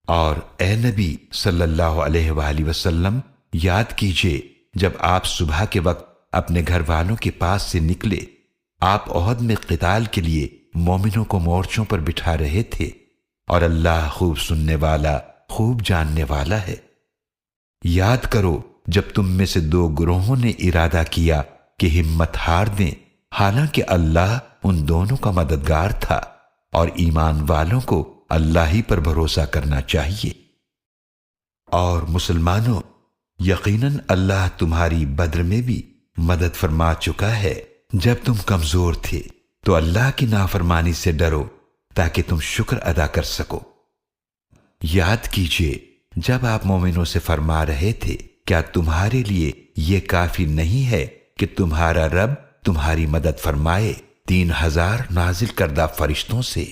और ए नबी सल्लल्लाहु अलैहि वसल्लम, याद कीजिए जब आप सुबह के वक्त अपने घर वालों के पास से निकले, आप ओहद में क़िताल के लिए मोमिनों को मोर्चों पर बिठा रहे थे, और अल्लाह खूब सुनने वाला, खूब जानने वाला है। याद करो जब तुम में से दो गुरोहों ने इरादा किया कि हिम्मत हार दें, हालांकि अल्लाह उन दोनों का मददगार था, और ईमान वालों को अल्लाह ही पर भरोसा करना चाहिए। और मुसलमानों, यकीनन अल्लाह तुम्हारी बद्र में भी मदद फरमा चुका है। जब तुम कमजोर थे तो अल्लाह की नाफरमानी से डरो ताकि तुम शुक्र अदा कर सको। याद कीजिए जब आप मोमिनों से फरमा रहे थे, क्या तुम्हारे लिए यह काफी नहीं है कि तुम्हारा रब तुम्हारी मदद फरमाए 3000 नाजिल करदा फरिश्तों से।